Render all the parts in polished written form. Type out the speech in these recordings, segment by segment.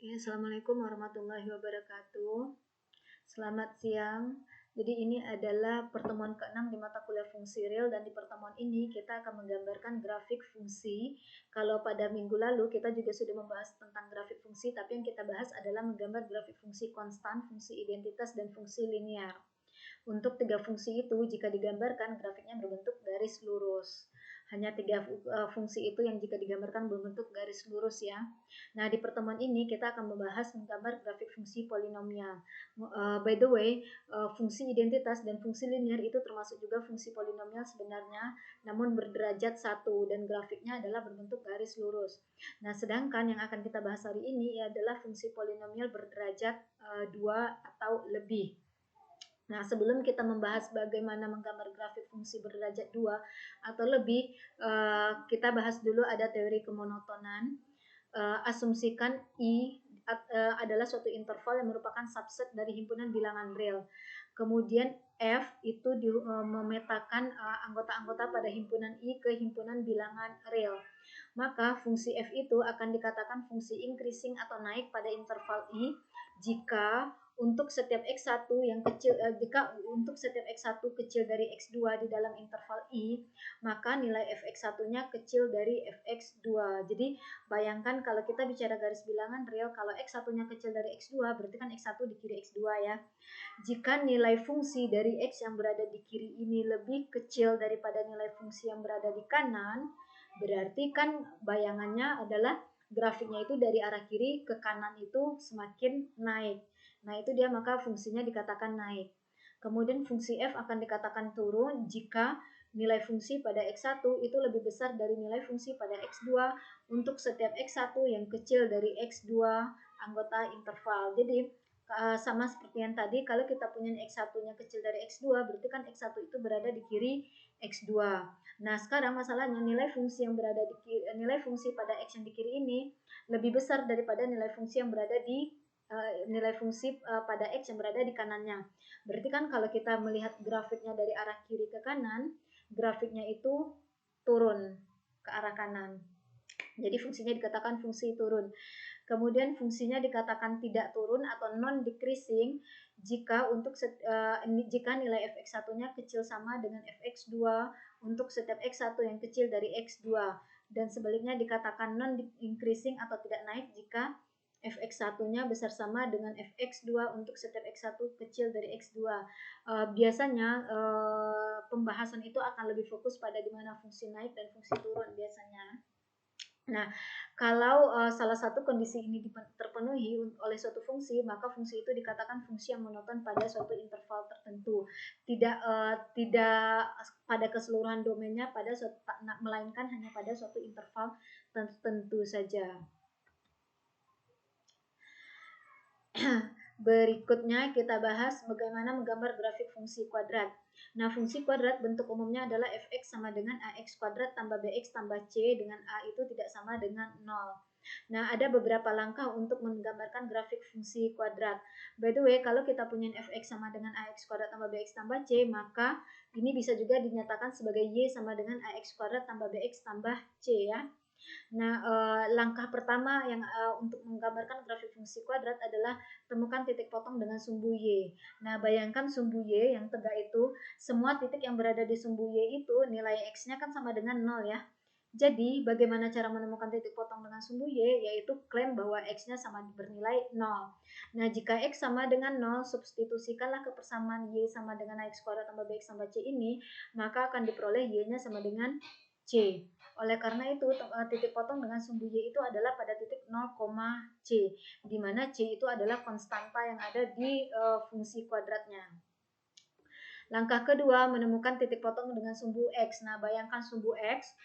Oke, Assalamualaikum warahmatullahi wabarakatuh. Selamat siang. Jadi ini adalah pertemuan ke-6 di mata kuliah fungsi real, dan di pertemuan ini kita akan menggambarkan grafik fungsi. Kalau pada minggu lalu kita juga sudah membahas tentang grafik fungsi, tapi yang kita bahas adalah menggambar grafik fungsi konstan, fungsi identitas, dan fungsi linear. Untuk tiga fungsi itu, jika digambarkan grafiknya berbentuk garis lurus. Hanya tiga fungsi itu yang jika digambarkan berbentuk garis lurus ya. Nah, di pertemuan ini kita akan membahas menggambar grafik fungsi polinomial. By the way, fungsi identitas dan fungsi linear itu termasuk juga fungsi polinomial sebenarnya, namun berderajat 1 dan grafiknya adalah berbentuk garis lurus. Nah, sedangkan yang akan kita bahas hari ini adalah fungsi polinomial berderajat 2 atau lebih. Nah, sebelum kita membahas bagaimana menggambar grafik fungsi berderajat 2 atau lebih, kita bahas dulu ada teori kemonotonan. Asumsikan I adalah suatu interval yang merupakan subset dari himpunan bilangan real. Kemudian F itu memetakan anggota-anggota pada himpunan I ke himpunan bilangan real. Maka fungsi F itu akan dikatakan fungsi increasing atau naik pada interval I jika untuk setiap X1 yang kecil, jika untuk setiap X1 kecil dari X2 di dalam interval I, maka nilai Fx1-nya kecil dari Fx2. Jadi bayangkan kalau kita bicara garis bilangan real, kalau X1-nya kecil dari X2, berarti kan X1 di kiri X2 ya. Jika nilai fungsi dari X yang berada di kiri ini lebih kecil daripada nilai fungsi yang berada di kanan, berarti kan bayangannya adalah grafiknya itu dari arah kiri ke kanan itu semakin naik. Nah, itu dia, maka fungsinya dikatakan naik. Kemudian fungsi F akan dikatakan turun jika nilai fungsi pada X1 itu lebih besar dari nilai fungsi pada X2 untuk setiap X1 yang kecil dari X2 anggota interval. Jadi sama seperti yang tadi, kalau kita punya X1-nya kecil dari X2, berarti kan X1 itu berada di kiri X2. Nah, sekarang masalahnya nilai fungsi yang berada di kiri, nilai fungsi pada X yang di kiri ini lebih besar daripada nilai fungsi yang berada di nilai fungsi pada X yang berada di kanannya. Berarti kan kalau kita melihat grafiknya dari arah kiri ke kanan, grafiknya itu turun ke arah kanan. Jadi fungsinya dikatakan fungsi turun. Kemudian fungsinya dikatakan tidak turun atau non-decreasing jika jika nilai Fx1-nya kecil sama dengan Fx2 untuk setiap X1 yang kecil dari X2. Dan sebaliknya dikatakan non-increasing atau tidak naik jika Fx1-nya besar sama dengan Fx2 untuk setiap X1 kecil dari X2. Biasanya pembahasan itu akan lebih fokus pada di mana fungsi naik dan fungsi turun biasanya. Nah, kalau salah satu kondisi ini terpenuhi oleh suatu fungsi, maka fungsi itu dikatakan fungsi yang monoton pada suatu interval tertentu. Tidak pada keseluruhan domainnya, melainkan hanya pada suatu interval tertentu saja. Berikutnya kita bahas bagaimana menggambar grafik fungsi kuadrat. Nah, fungsi kuadrat bentuk umumnya adalah fx sama dengan ax kuadrat tambah bx tambah c, dengan a itu tidak sama dengan 0. Nah, ada beberapa langkah untuk menggambarkan grafik fungsi kuadrat. By the way, kalau kita punya fx sama dengan ax kuadrat tambah bx tambah c, maka ini bisa juga dinyatakan sebagai y sama dengan ax kuadrat tambah bx tambah c ya. Nah, langkah pertama yang untuk menggambarkan grafik fungsi kuadrat adalah temukan titik potong dengan sumbu Y. Nah, bayangkan sumbu Y yang tegak itu, semua titik yang berada di sumbu Y itu nilai X-nya kan sama dengan 0 ya. Jadi, bagaimana cara menemukan titik potong dengan sumbu Y? Yaitu klaim bahwa X-nya sama bernilai 0. Nah, jika X sama dengan 0, substitusikanlah ke persamaan Y sama dengan AX kuadrat tambah BX tambah C ini, maka akan diperoleh Y-nya sama dengan C. Oleh karena itu, titik potong dengan sumbu Y itu adalah pada titik 0, C, di mana C itu adalah konstanta yang ada di fungsi kuadratnya. Langkah kedua, menemukan titik potong dengan sumbu X. Nah, bayangkan sumbu X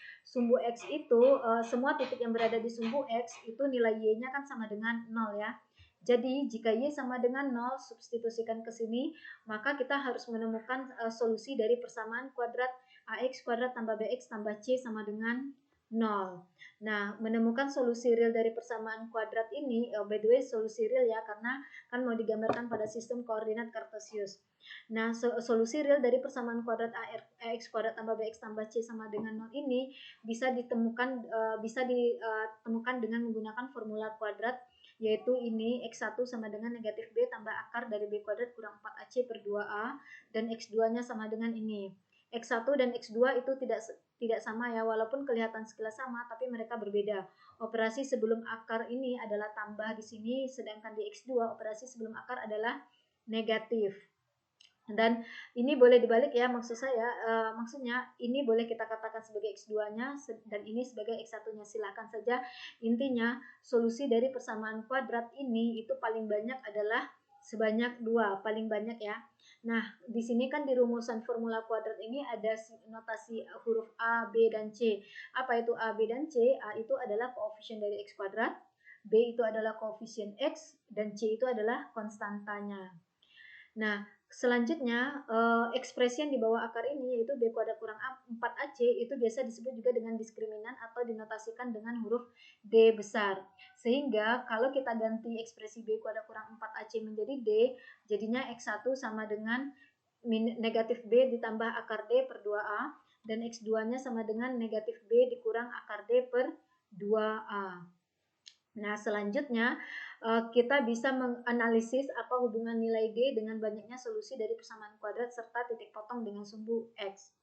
itu, semua titik yang berada di sumbu X itu nilai Y-nya kan sama dengan 0 ya. Jadi, jika Y sama dengan 0, substitusikan ke sini, maka kita harus menemukan solusi dari persamaan kuadrat AX kuadrat tambah BX tambah C sama dengan 0. Nah, menemukan solusi real dari persamaan kuadrat ini, by the way solusi real ya, karena kan mau digambarkan pada sistem koordinat Cartesius. Nah, solusi real dari persamaan kuadrat AX kuadrat tambah BX tambah C sama dengan 0 ini bisa ditemukan dengan menggunakan formula kuadrat yaitu ini X1 sama dengan negatif B tambah akar dari B kuadrat kurang 4AC per 2A, dan X2-nya sama dengan ini. X1 dan X2 itu tidak sama ya, walaupun kelihatan sekilas sama, tapi mereka berbeda. Operasi sebelum akar ini adalah tambah di sini, sedangkan di X2 operasi sebelum akar adalah negatif. Dan ini boleh dibalik ya, maksudnya ini boleh kita katakan sebagai X2-nya dan ini sebagai X1-nya. Silahkan saja, intinya solusi dari persamaan kuadrat ini itu paling banyak adalah sebanyak 2, paling banyak ya. Nah, di sini kan di rumusan formula kuadrat ini ada notasi huruf A, B, dan C. Apa itu A, B, dan C? A itu adalah koefisien dari X kuadrat, B itu adalah koefisien X, dan C itu adalah konstantanya. Nah, selanjutnya ekspresi yang di bawah akar ini yaitu B kuadrat kurang 4AC itu biasa disebut juga dengan diskriminan atau dinotasikan dengan huruf D besar. Sehingga kalau kita ganti ekspresi B kuadrat kurang 4AC menjadi D, jadinya X1 sama dengan negatif B ditambah akar D per 2A, dan X2-nya sama dengan negatif B dikurang akar D per 2A. Nah, selanjutnya kita bisa menganalisis apa hubungan nilai D dengan banyaknya solusi dari persamaan kuadrat serta titik potong dengan sumbu X.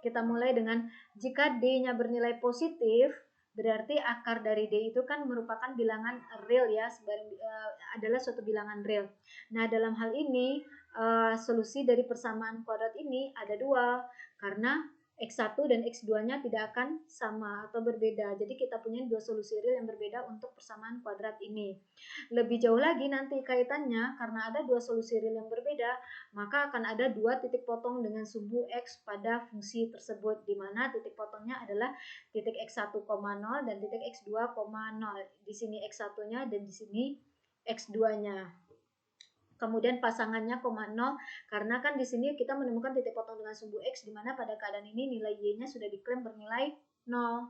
Kita mulai dengan jika D-nya bernilai positif, berarti akar dari D itu kan merupakan bilangan real ya, adalah suatu bilangan real. Nah, dalam hal ini solusi dari persamaan kuadrat ini ada 2, karena X1 dan X2-nya tidak akan sama atau berbeda. Jadi kita punya 2 solusi real yang berbeda untuk persamaan kuadrat ini. Lebih jauh lagi nanti kaitannya, karena ada 2 solusi real yang berbeda, maka akan ada 2 titik potong dengan sumbu X pada fungsi tersebut, di mana titik potongnya adalah titik X1,0 dan titik X2,0. Di sini X1-nya dan di sini X2-nya. Kemudian pasangannya 0, karena kan di sini kita menemukan titik potong dengan sumbu X, di mana pada keadaan ini nilai Y-nya sudah diklaim bernilai 0.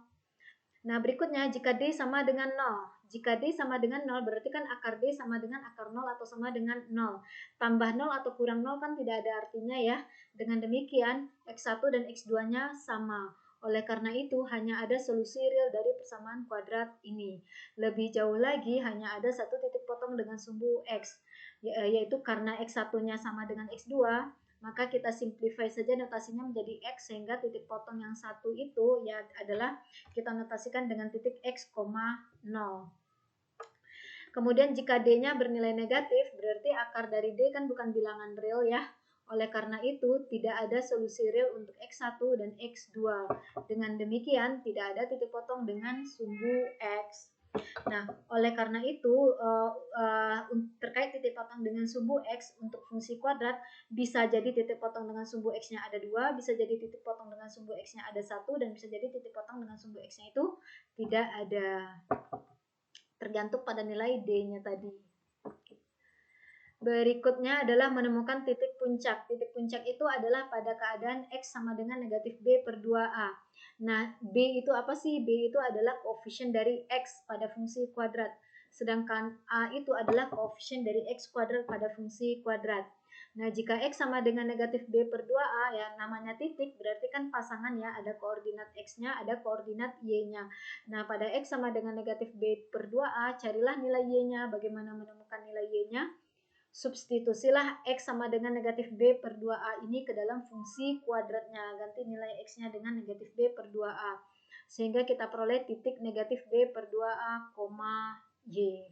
Nah, berikutnya jika D sama dengan 0. Jika D sama dengan 0 berarti kan akar D sama dengan akar 0 atau sama dengan 0. Tambah 0 atau kurang 0 kan tidak ada artinya ya. Dengan demikian X1 dan X2-nya sama. Oleh karena itu hanya ada solusi real dari persamaan kuadrat ini. Lebih jauh lagi hanya ada satu titik potong dengan sumbu X, yaitu karena X1-nya sama dengan X2, maka kita simplify saja notasinya menjadi X, sehingga titik potong yang satu itu ya adalah kita notasikan dengan titik X, 0. Kemudian jika D-nya bernilai negatif, berarti akar dari D kan bukan bilangan real ya. Oleh karena itu, tidak ada solusi real untuk X1 dan X2. Dengan demikian, tidak ada titik potong dengan sumbu X. Nah, oleh karena itu terkait titik potong dengan sumbu X untuk fungsi kuadrat, bisa jadi titik potong dengan sumbu X-nya ada 2, bisa jadi titik potong dengan sumbu X-nya ada 1, dan bisa jadi titik potong dengan sumbu X-nya itu tidak ada. Tergantung pada nilai D-nya tadi. Berikutnya adalah menemukan titik puncak. Titik puncak itu adalah pada keadaan X sama dengan negatif B per 2A. Nah, B itu apa sih? B itu adalah koefisien dari X pada fungsi kuadrat. Sedangkan A itu adalah koefisien dari X kuadrat pada fungsi kuadrat. Nah, jika X sama dengan negatif B per 2A, ya namanya titik, berarti kan pasangan ya, ada koordinat X-nya, ada koordinat Y-nya. Nah, pada X sama dengan negatif B per 2A, carilah nilai Y-nya. Bagaimana menemukan nilai Y-nya? Substitusilah X sama dengan negatif B per 2A ini ke dalam fungsi kuadratnya. Ganti nilai X-nya dengan negatif B per 2A. Sehingga kita peroleh titik negatif B per 2A, Y.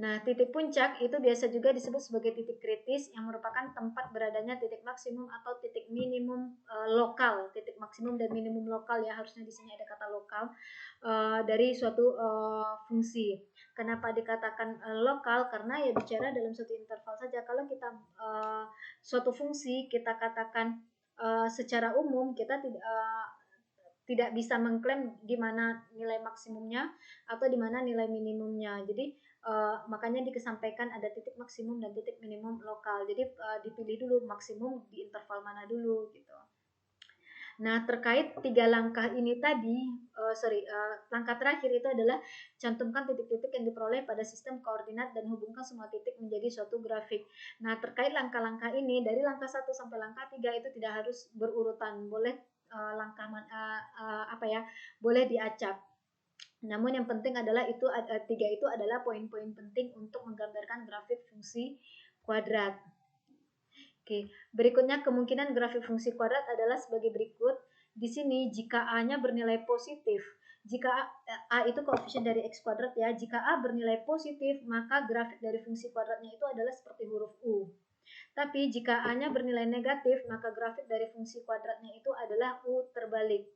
Nah, titik puncak itu biasa juga disebut sebagai titik kritis yang merupakan tempat beradanya titik maksimum atau titik minimum lokal. Titik maksimum dan minimum lokal ya, harusnya di sini ada kata lokal dari suatu fungsi. Kenapa dikatakan lokal? Karena ya bicara dalam suatu interval saja. Kalau kita suatu fungsi kita katakan secara umum, kita tidak bisa mengklaim di mana nilai maksimumnya atau di mana nilai minimumnya. Jadi makanya dikesampaikan ada titik maksimum dan titik minimum lokal. Jadi dipilih dulu maksimum di interval mana dulu gitu. Nah, terkait 3 langkah ini tadi, langkah terakhir itu adalah cantumkan titik-titik yang diperoleh pada sistem koordinat dan hubungkan semua titik menjadi suatu grafik. Nah, terkait langkah-langkah ini, dari langkah 1 sampai langkah 3 itu tidak harus berurutan, boleh boleh diacak. Namun yang penting adalah 3 itu adalah poin-poin penting untuk menggambarkan grafik fungsi kuadrat. Oke, berikutnya kemungkinan grafik fungsi kuadrat adalah sebagai berikut. Di sini jika A-nya bernilai positif, jika A itu koefisien dari X kuadrat ya, jika A bernilai positif, maka grafik dari fungsi kuadratnya itu adalah seperti huruf U. Tapi jika A-nya bernilai negatif, maka grafik dari fungsi kuadratnya itu adalah U terbalik.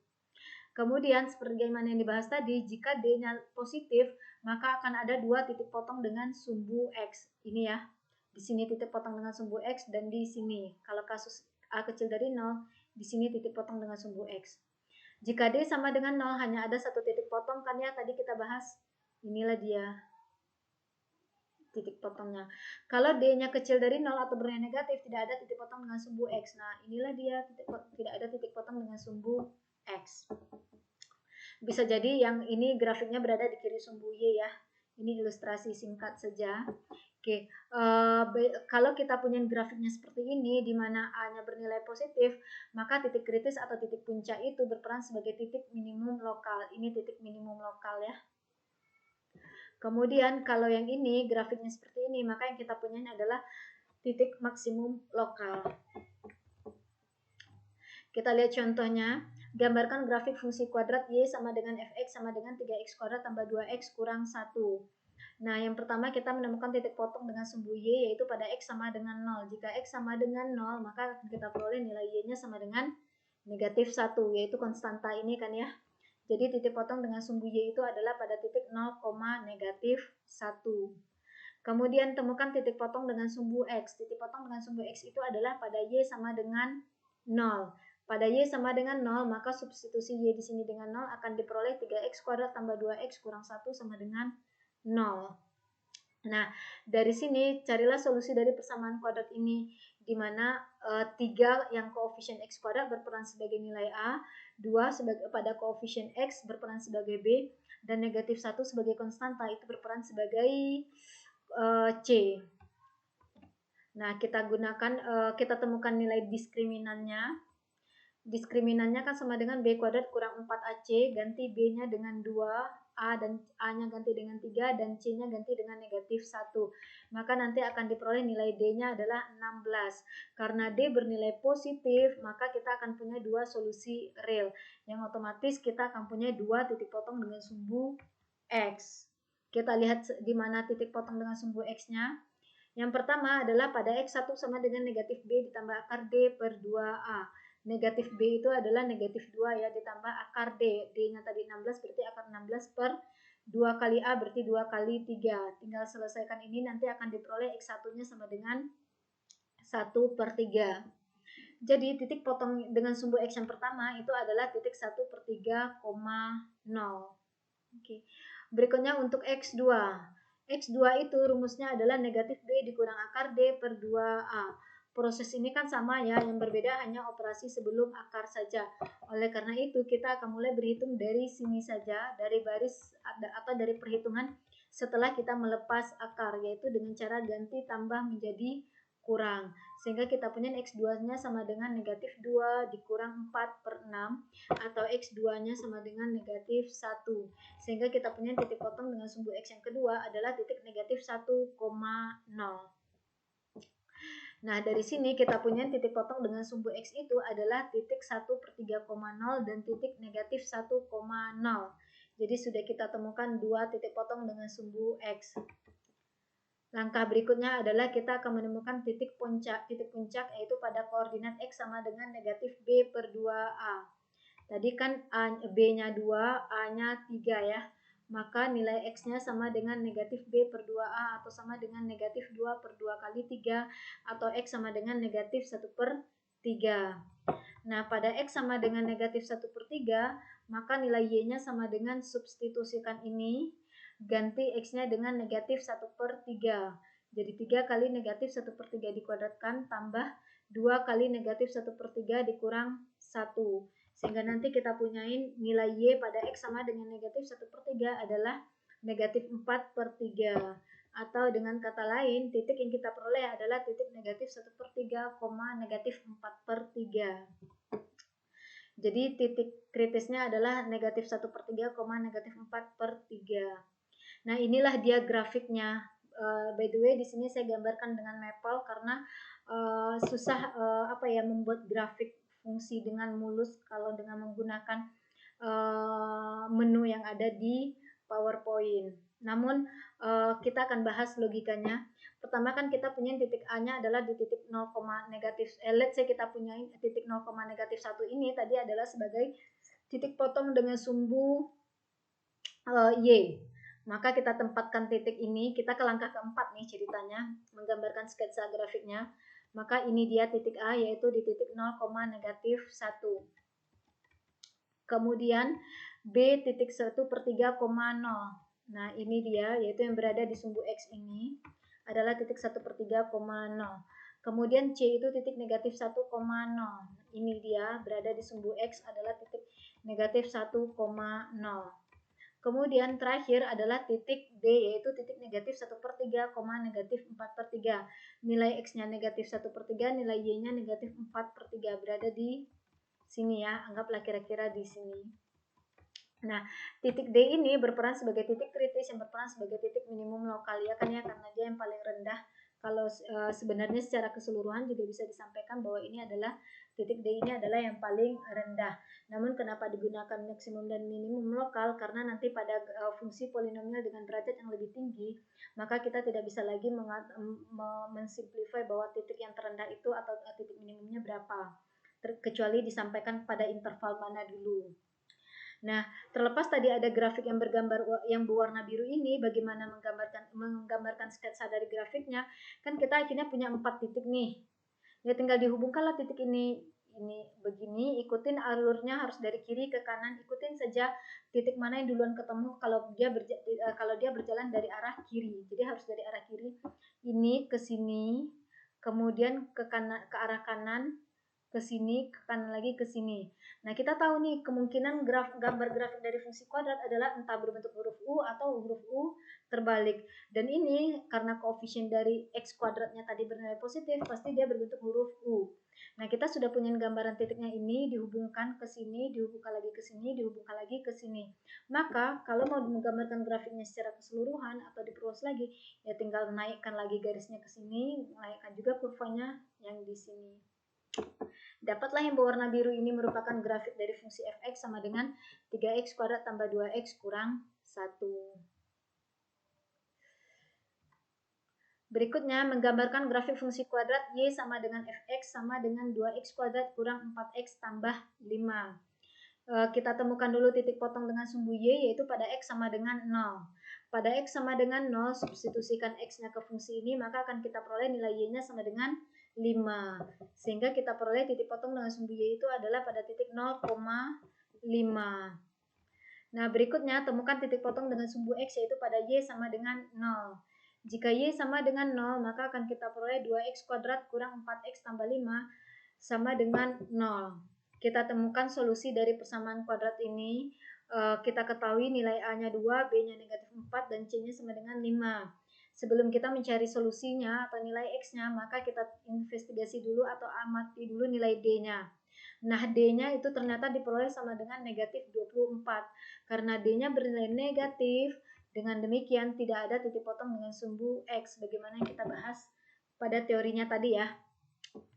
Kemudian seperti yang dibahas tadi, jika D-nya positif, maka akan ada 2 titik potong dengan sumbu X. Ini ya, di sini titik potong dengan sumbu X dan di sini. Kalau kasus A kecil dari 0, di sini titik potong dengan sumbu X. Jika D sama dengan 0, hanya ada 1 titik potong kan ya, tadi kita bahas. Inilah dia titik potongnya. Kalau D-nya kecil dari 0 atau bernilai negatif, tidak ada titik potong dengan sumbu X. Nah, inilah dia tidak ada titik potong dengan sumbu X. Bisa jadi yang ini grafiknya berada di kiri sumbu Y ya. Ini ilustrasi singkat saja. Oke, kalau kita punya grafiknya seperti ini, di mana A-nya bernilai positif, maka titik kritis atau titik puncak itu berperan sebagai titik minimum lokal. Ini titik minimum lokal ya. Kemudian kalau yang ini grafiknya seperti ini, maka yang kita punya adalah titik maksimum lokal. Kita lihat contohnya. Gambarkan grafik fungsi kuadrat Y sama dengan Fx sama dengan 3x kuadrat tambah 2x kurang 1. Nah, yang pertama kita menemukan titik potong dengan sumbu Y, yaitu pada X sama dengan 0. Jika X sama dengan 0, maka kita peroleh nilai Y-nya sama dengan negatif 1, yaitu konstanta ini kan ya. Jadi titik potong dengan sumbu Y itu adalah pada titik 0, negatif 1. Kemudian temukan titik potong dengan sumbu X. Titik potong dengan sumbu X itu adalah pada Y sama dengan 0. Pada Y sama dengan 0, maka substitusi Y di sini dengan 0 akan diperoleh 3x kuadrat tambah 2x kurang 1 sama dengan 0. Nah, dari sini carilah solusi dari persamaan kuadrat ini, di mana 3 yang koefisien X kuadrat berperan sebagai nilai A, 2 pada koefisien X berperan sebagai B, dan negatif 1 sebagai konstanta itu berperan sebagai C. Nah, kita temukan nilai diskriminannya. Diskriminannya kan sama dengan B kuadrat kurang 4AC, ganti B-nya dengan 2, A dan A-nya ganti dengan 3, dan C-nya ganti dengan negatif 1. Maka nanti akan diperoleh nilai D-nya adalah 16. Karena D bernilai positif, maka kita akan punya 2 solusi real. Yang otomatis kita akan punya 2 titik potong dengan sumbu X. Kita lihat di mana titik potong dengan sumbu X-nya. Yang pertama adalah pada X1 sama dengan negatif B ditambah akar D per 2A. Negatif B itu adalah negatif 2 ya, ditambah akar D. D-nya tadi 16, berarti akar 16 per 2 kali A berarti 2 kali 3. Tinggal selesaikan ini, nanti akan diperoleh X1-nya sama dengan 1 per 3. Jadi titik potong dengan sumbu X yang pertama itu adalah titik 1 per 3, 0. Oke. Berikutnya untuk X2. X2 itu rumusnya adalah negatif B dikurang akar D per 2A. Proses ini kan sama ya, yang berbeda hanya operasi sebelum akar saja. Oleh karena itu, kita akan mulai berhitung dari sini saja, dari baris atau dari perhitungan setelah kita melepas akar, yaitu dengan cara ganti tambah menjadi kurang. Sehingga kita punya X2-nya sama dengan negatif 2 dikurang 4 per 6, atau X2-nya sama dengan negatif 1. Sehingga kita punya titik potong dengan sumbu X yang kedua adalah titik negatif 1,0. Nah, dari sini kita punya titik potong dengan sumbu X itu adalah titik 1 per 3,0 dan titik negatif 1,0. Jadi sudah kita temukan 2 titik potong dengan sumbu X. Langkah berikutnya adalah kita akan menemukan titik puncak yaitu pada koordinat X sama dengan negatif B per 2A. Tadi kan B-nya 2, A-nya 3 ya. Maka nilai X-nya sama dengan negatif B per 2A atau sama dengan negatif 2 per 2 kali 3 atau X sama dengan negatif 1 per 3. Nah, pada X sama dengan negatif 1 per 3, maka nilai Y-nya sama dengan substitusikan ini, ganti X-nya dengan negatif 1 per 3. Jadi 3 kali negatif 1 per 3 dikuadratkan tambah 2 kali negatif 1 per 3 dikurang 1. Sehingga nanti kita punyain nilai Y pada X sama dengan negatif 1 per 3 adalah negatif 4 per 3. Atau dengan kata lain, titik yang kita peroleh adalah titik negatif 1 per 3, negatif 4 per 3. Jadi titik kritisnya adalah negatif 1/3, negatif 4/3. Nah, inilah dia grafiknya. By the way, di sini saya gambarkan dengan Maple karena susah membuat grafik fungsi dengan mulus kalau dengan menggunakan menu yang ada di PowerPoint. Namun kita akan bahas logikanya. Pertama kan kita punya titik A-nya adalah di titik 0, negatif. Let's say kita punya titik 0, negatif 1 ini tadi adalah sebagai titik potong dengan sumbu Y. Maka kita tempatkan titik ini, kita ke langkah keempat nih ceritanya, menggambarkan sketsa grafiknya. Maka ini dia titik A, yaitu di titik 0, negatif 1. Kemudian B titik 1/3, 0. Nah ini dia, yaitu yang berada di sumbu X ini adalah titik 1/3, 0. Kemudian C itu titik negatif 1, 0. Ini dia berada di sumbu X adalah titik negatif 1, 0. Kemudian terakhir adalah titik D, yaitu titik negatif 1/3, negatif 4/3. Nilai X-nya negatif 1/3, nilai Y-nya negatif 4/3. Berada di sini ya, anggaplah kira-kira di sini. Nah, titik D ini berperan sebagai titik kritis yang berperan sebagai titik minimum lokal ya kan ya, karena dia yang paling rendah. Kalau sebenarnya secara keseluruhan juga bisa disampaikan bahwa ini adalah titik D ini adalah yang paling rendah. Namun kenapa digunakan maksimum dan minimum lokal? Karena nanti pada fungsi polinomial dengan derajat yang lebih tinggi, maka kita tidak bisa lagi mensimplify bahwa titik yang terendah itu atau titik minimumnya berapa, kecuali disampaikan pada interval mana dulu. Nah, terlepas tadi ada grafik yang berwarna biru ini, bagaimana menggambarkan sketsa dari grafiknya, kan kita akhirnya punya 4 titik nih. Ya tinggal dihubungkanlah titik ini begini, ikutin alurnya harus dari kiri ke kanan, ikutin saja titik mana yang duluan ketemu kalau dia berjalan dari arah kiri. Jadi harus dari arah kiri ini ke sini, kemudian ke arah kanan, ke sini, ke kanan lagi, ke sini. Nah, kita tahu nih kemungkinan gambar grafik dari fungsi kuadrat adalah entah berbentuk huruf U atau huruf U terbalik. Dan ini karena koefisien dari X kuadratnya tadi bernilai positif, pasti dia berbentuk huruf U. Nah, kita sudah punya gambaran titiknya ini, dihubungkan ke sini, dihubungkan lagi ke sini, dihubungkan lagi ke sini. Maka, kalau mau menggambarkan grafiknya secara keseluruhan atau diperluas lagi, ya tinggal naikkan lagi garisnya ke sini, naikkan juga kurvanya yang di sini. Dapatlah yang berwarna biru ini merupakan grafik dari fungsi fx sama dengan 3x kuadrat tambah 2x kurang 1. Berikutnya menggambarkan grafik fungsi kuadrat y sama dengan fx sama dengan 2x kuadrat kurang 4x tambah 5. Kita temukan dulu titik potong dengan sumbu y, yaitu pada x sama dengan 0. Pada x sama dengan 0, substitusikan x-nya ke fungsi ini, maka akan kita peroleh nilai y-nya sama dengan 5. Sehingga kita peroleh titik potong dengan sumbu y itu adalah pada titik 0,5. Nah, berikutnya temukan titik potong dengan sumbu x, yaitu pada y sama dengan 0. Jika y sama dengan 0, maka akan kita peroleh 2x kuadrat kurang 4x tambah 5 sama dengan 0. Kita temukan solusi dari persamaan kuadrat ini. Kita ketahui nilai A-nya 2, B-nya negatif 4, dan C-nya sama dengan 5. Sebelum kita mencari solusinya atau nilai X-nya, maka kita investigasi dulu atau amati dulu nilai D-nya. Nah, D-nya itu ternyata diperoleh sama dengan negatif 24. Karena D-nya bernilai negatif, dengan demikian tidak ada titik potong dengan sumbu X. Bagaimana yang kita bahas pada teorinya tadi ya.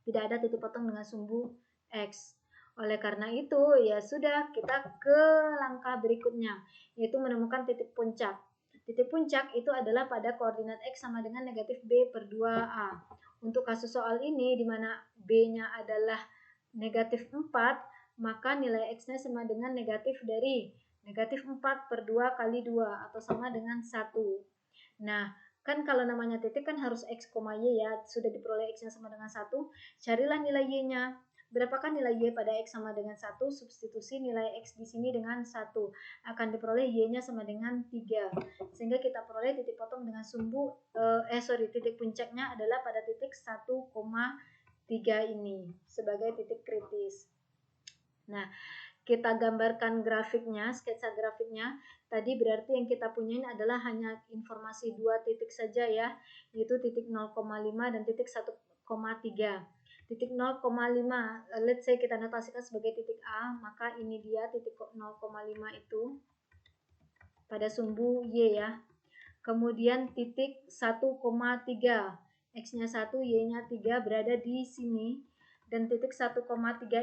Tidak ada titik potong dengan sumbu X. Oleh karena itu, ya sudah, kita ke langkah berikutnya, yaitu menemukan titik puncak. Titik puncak itu adalah pada koordinat X sama dengan negatif B/2A. Untuk kasus soal ini, di mana B-nya adalah negatif 4, maka nilai X-nya sama dengan negatif dari negatif 4/2 kali 2, atau sama dengan 1. Nah, kan kalau namanya titik kan harus X, Y ya, sudah diperoleh X-nya sama dengan 1, carilah nilai Y-nya. Berapakah nilai Y pada X sama dengan 1? Substitusi nilai X di sini dengan 1. Akan diperoleh Y-nya sama dengan 3. Sehingga kita peroleh titik potong dengan sumbu, titik puncaknya adalah pada titik 1,3 ini sebagai titik kritis. Nah, kita gambarkan grafiknya, sketsa grafiknya. Tadi berarti yang kita punyain adalah hanya informasi 2 titik saja ya, yaitu titik 0,5 dan titik 1,3. Titik 0,5, let's say kita notasikan sebagai titik A, maka ini dia titik 0,5 itu pada sumbu Y ya. Kemudian titik 1,3, X-nya 1, Y-nya 3 berada di sini. Dan titik 1,3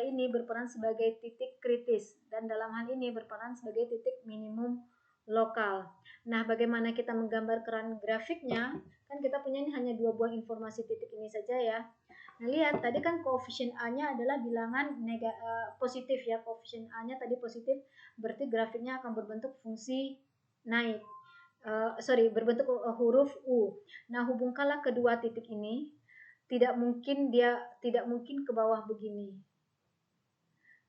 ini berperan sebagai titik kritis. Dan dalam hal ini berperan sebagai titik minimum lokal. Nah, bagaimana kita menggambarkan grafiknya? Kan kita punya ini hanya 2 buah informasi titik ini saja ya. Nah, lihat tadi kan koefisien A-nya adalah bilangan positif ya. Koefisien A-nya tadi positif, berarti grafiknya akan berbentuk fungsi naik. Berbentuk huruf U. Nah, hubungkanlah kedua titik ini. Tidak mungkin ke bawah begini.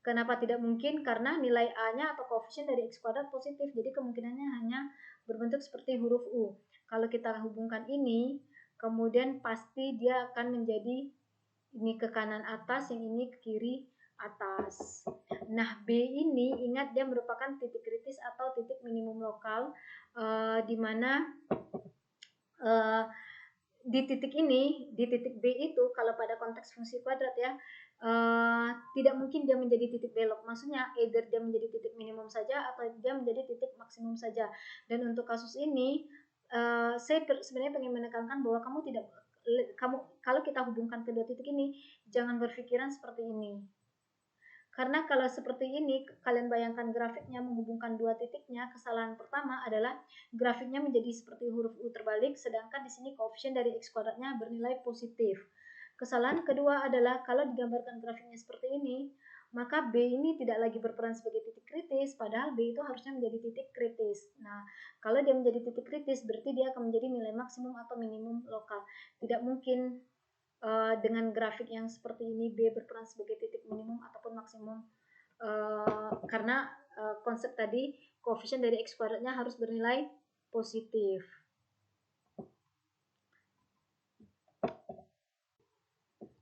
Kenapa tidak mungkin? Karena nilai A-nya atau koefisien dari X kuadrat positif. Jadi kemungkinannya hanya berbentuk seperti huruf U. Kalau kita hubungkan ini, kemudian pasti dia akan menjadi ini ke kanan atas, yang ini ke kiri atas. Nah, B ini ingat dia merupakan titik kritis atau titik minimum lokal, di mana di titik ini, di titik B itu kalau pada konteks fungsi kuadrat ya, tidak mungkin dia menjadi titik belok. Maksudnya either dia menjadi titik minimum saja atau dia menjadi titik maksimum saja. Dan untuk kasus ini saya sebenarnya pengen menekankan bahwa kalau kita hubungkan kedua titik ini, jangan berpikiran seperti ini. Karena kalau seperti ini, kalian bayangkan grafiknya menghubungkan dua titiknya, kesalahan pertama adalah grafiknya menjadi seperti huruf U terbalik, sedangkan di sini koefisien dari X kuadratnya bernilai positif. Kesalahan kedua adalah kalau digambarkan grafiknya seperti ini, maka B ini tidak lagi berperan sebagai titik kritis, padahal B itu harusnya menjadi titik kritis. Nah, kalau dia menjadi titik kritis, berarti dia akan menjadi nilai maksimum atau minimum lokal. Tidak mungkin dengan grafik yang seperti ini B berperan sebagai titik minimum ataupun maksimum, karena konsep tadi koefisien dari X kuadratnya harus bernilai positif.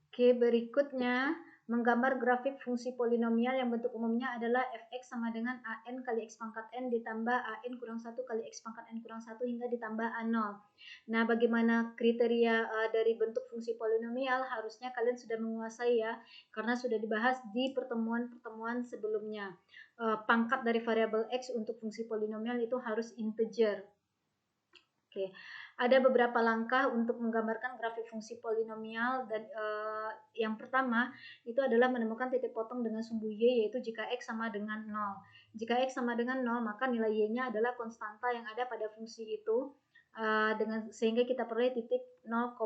Oke, berikutnya menggambar grafik fungsi polinomial yang bentuk umumnya adalah fx sama dengan an kali x pangkat n ditambah an kurang 1 kali x pangkat n kurang 1 hingga ditambah a0. Nah, bagaimana kriteria dari bentuk fungsi polinomial? Harusnya kalian sudah menguasai ya, karena sudah dibahas di pertemuan-pertemuan sebelumnya. Pangkat dari variabel x untuk fungsi polinomial itu harus integer. Oke, ada beberapa langkah untuk menggambarkan grafik fungsi polinomial, dan yang pertama itu adalah menemukan titik potong dengan sumbu y, yaitu jika x sama dengan 0. Jika x sama dengan 0, maka nilai y-nya adalah konstanta yang ada pada fungsi itu, sehingga kita peroleh titik 0,0.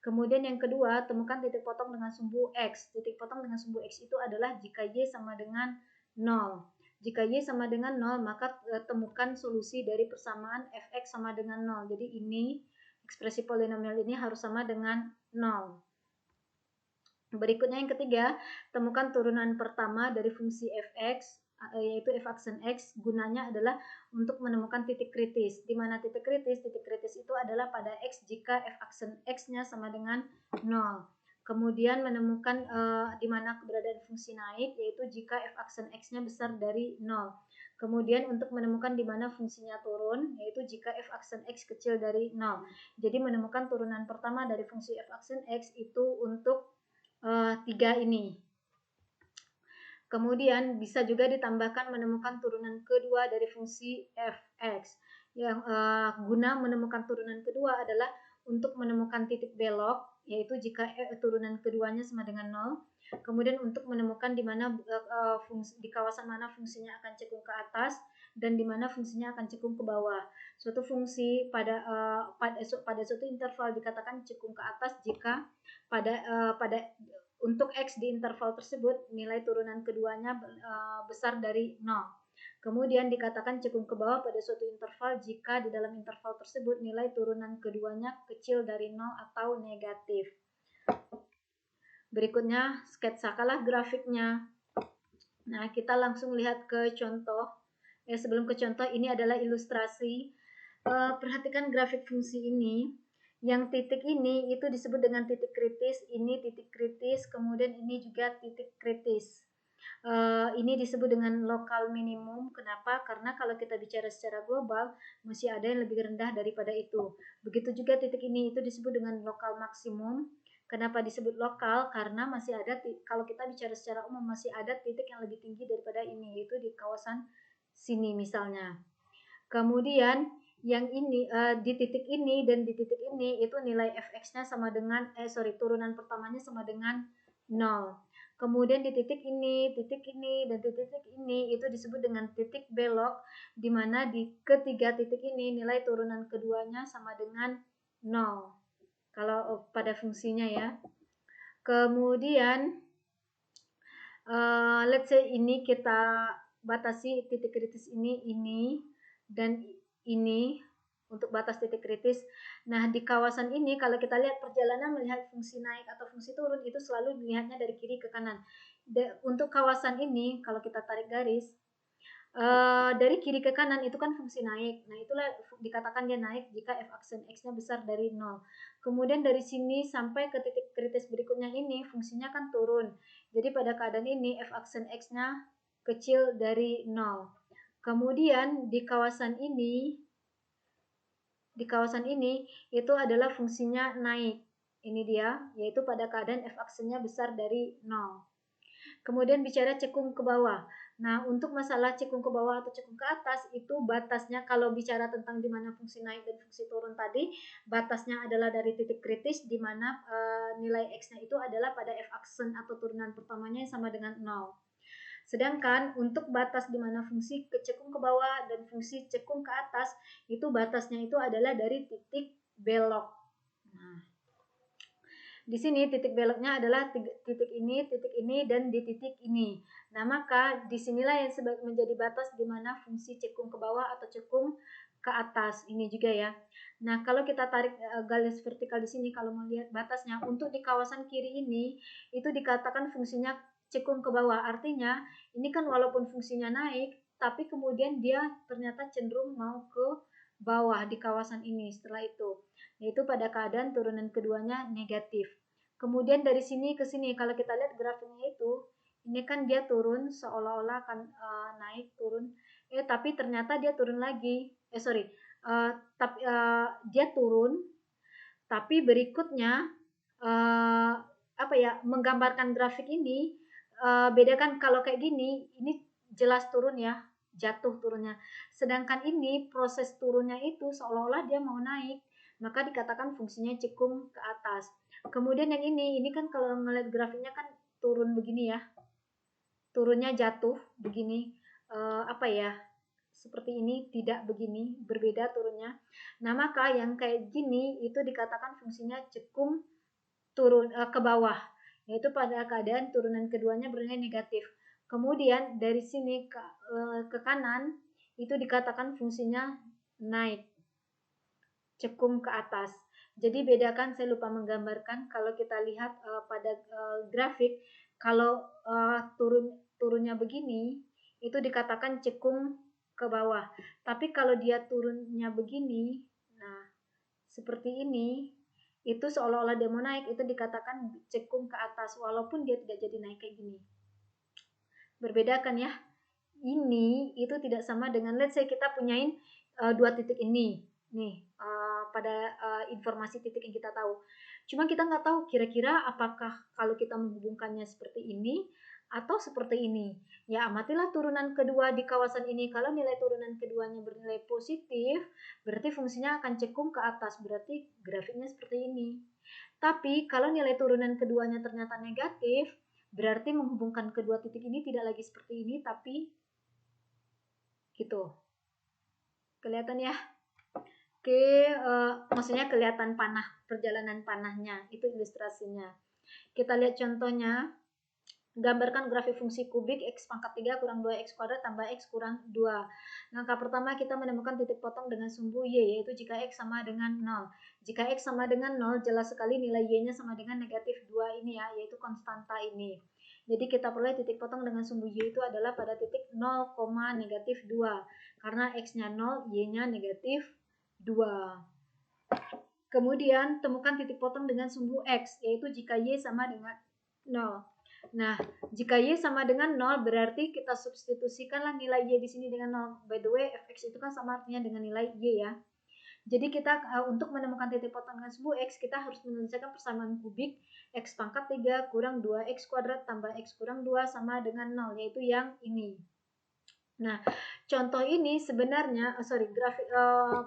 Kemudian yang kedua, temukan titik potong dengan sumbu x. Titik potong dengan sumbu x itu adalah jika y sama dengan 0. Jika y sama dengan 0, maka temukan solusi dari persamaan fx sama dengan 0. Jadi ini, ekspresi polinomial ini harus sama dengan 0. Berikutnya yang ketiga, temukan turunan pertama dari fungsi fx, yaitu f aksen x. Gunanya adalah untuk menemukan titik kritis. Di mana titik kritis? Titik kritis itu adalah pada x jika f aksen x-nya sama dengan 0. Kemudian menemukan di mana keberadaan fungsi naik, yaitu jika f aksen x-nya besar dari 0. Kemudian untuk menemukan di mana fungsinya turun, yaitu jika f aksen x kecil dari 0. Jadi menemukan turunan pertama dari fungsi f aksen x itu untuk 3 ini. Kemudian bisa juga ditambahkan menemukan turunan kedua dari fungsi fx. Yang guna menemukan turunan kedua adalah untuk menemukan titik belok, yaitu jika turunan keduanya sama dengan 0. Kemudian untuk menemukan di mana di kawasan mana fungsinya akan cekung ke atas dan di mana fungsinya akan cekung ke bawah. Suatu fungsi pada suatu interval dikatakan cekung ke atas jika untuk x di interval tersebut nilai turunan keduanya besar dari 0. Kemudian dikatakan cekung ke bawah pada suatu interval jika di dalam interval tersebut nilai turunan keduanya kecil dari 0 atau negatif. Berikutnya sketsakanlah grafiknya. Nah, kita langsung lihat ke contoh. Sebelum ke contoh, ini adalah ilustrasi. Perhatikan grafik fungsi ini. Yang titik ini itu disebut dengan titik kritis, ini titik kritis, kemudian ini juga titik kritis. Ini disebut dengan lokal minimum. Kenapa? Karena kalau kita bicara secara global, masih ada yang lebih rendah daripada itu. Begitu juga titik ini itu disebut dengan lokal maksimum. Kenapa disebut lokal? Karena masih ada, kalau kita bicara secara umum, masih ada titik yang lebih tinggi daripada ini, yaitu di kawasan sini misalnya. Kemudian yang ini di titik ini dan di titik ini itu nilai fx-nya sama dengan turunan pertamanya sama dengan 0. Kemudian di titik ini, dan titik ini itu disebut dengan titik belok, di mana di ketiga titik ini nilai turunan keduanya sama dengan 0. Kalau pada fungsinya ya. Kemudian let's say ini kita batasi titik kritis ini dan ini untuk batas titik kritis. Nah, di kawasan ini kalau kita lihat perjalanan melihat fungsi naik atau fungsi turun itu selalu dilihatnya dari kiri ke kanan. Untuk kawasan ini kalau kita tarik garis dari kiri ke kanan itu kan fungsi naik. Nah, itulah dikatakan dia naik jika f aksen x-nya besar dari 0. Kemudian dari sini sampai ke titik kritis berikutnya ini fungsinya kan turun. Jadi pada keadaan ini f aksen x-nya kecil dari 0. Kemudian di kawasan ini itu adalah fungsinya naik. Ini dia, yaitu pada keadaan f aksennya besar dari 0. Kemudian bicara cekung ke bawah. Nah, untuk masalah cekung ke bawah atau cekung ke atas, itu batasnya kalau bicara tentang di mana fungsi naik dan fungsi turun tadi, batasnya adalah dari titik kritis di mana nilai x-nya itu adalah pada f aksen atau turunan pertamanya yang sama dengan 0. Sedangkan untuk batas di mana fungsi cekung ke bawah dan fungsi cekung ke atas, itu batasnya itu adalah dari titik belok. Nah, di sini titik beloknya adalah titik ini, dan di titik ini. Nah, maka disinilah yang menjadi batas di mana fungsi cekung ke bawah atau cekung ke atas. Ini juga ya. Nah, kalau kita tarik garis vertikal di sini, kalau melihat batasnya, untuk di kawasan kiri ini, itu dikatakan fungsinya cekung ke bawah. Artinya, ini kan walaupun fungsinya naik, tapi kemudian dia ternyata cenderung mau ke bawah di kawasan ini setelah itu. Yaitu pada keadaan turunan keduanya negatif. Kemudian dari sini ke sini, kalau kita lihat grafiknya itu, ini kan dia turun seolah-olah kan naik turun, tapi ternyata dia turun lagi. Tapi dia turun, tapi berikutnya menggambarkan grafik ini bedakan kalau kayak gini, ini jelas turun ya, jatuh turunnya. Sedangkan ini proses turunnya itu seolah-olah dia mau naik, maka dikatakan fungsinya cekung ke atas. Kemudian yang ini kan kalau ngeliat grafiknya kan turun begini ya, turunnya jatuh begini, seperti ini, tidak begini, berbeda turunnya. Nah, maka yang kayak gini itu dikatakan fungsinya cekung turun ke bawah, yaitu pada keadaan turunan keduanya bernilai negatif. Kemudian dari sini ke kanan itu dikatakan fungsinya naik, cekung ke atas. Jadi bedakan, saya lupa menggambarkan, kalau kita lihat pada grafik, kalau turunnya begini, itu dikatakan cekung ke bawah. Tapi kalau dia turunnya begini, nah seperti ini, itu seolah-olah dia mau naik, itu dikatakan cekung ke atas, walaupun dia tidak jadi naik kayak gini. Berbeda kan ya? Ini itu tidak sama dengan, let's say kita punyain dua titik ini, nih pada informasi titik yang kita tahu. Cuma kita nggak tahu kira-kira apakah kalau kita menghubungkannya seperti ini atau seperti ini. Ya, amatilah turunan kedua di kawasan ini. Kalau nilai turunan keduanya bernilai positif, berarti fungsinya akan cekung ke atas, berarti grafiknya seperti ini. Tapi kalau nilai turunan keduanya ternyata negatif, berarti menghubungkan kedua titik ini tidak lagi seperti ini, tapi gitu. Kelihatan ya? Oke, maksudnya kelihatan panah, perjalanan panahnya, itu ilustrasinya. Kita lihat contohnya. Gambarkan grafik fungsi kubik x pangkat 3 kurang 2x kuadrat tambah x kurang 2. Langkah pertama kita menemukan titik potong dengan sumbu y, yaitu jika x sama dengan 0. Jika x sama dengan 0, jelas sekali nilai y-nya sama dengan negatif 2 ini ya, yaitu konstanta ini. Jadi kita peroleh titik potong dengan sumbu y itu adalah pada titik 0, negatif 2. Karena x-nya 0, y-nya negatif 2. Kemudian temukan titik potong dengan sumbu x, yaitu jika y sama dengan 0. Nah, jika y sama dengan 0, berarti kita substitusikanlah nilai y di sini dengan 0. By the way, fx itu kan sama artinya dengan nilai y ya. Jadi kita untuk menemukan titik potong dengan sumbu X, kita harus menyelesaikan persamaan kubik X pangkat 3 kurang 2X kuadrat tambah X kurang 2 sama dengan 0, yaitu yang ini. Nah, contoh ini sebenarnya,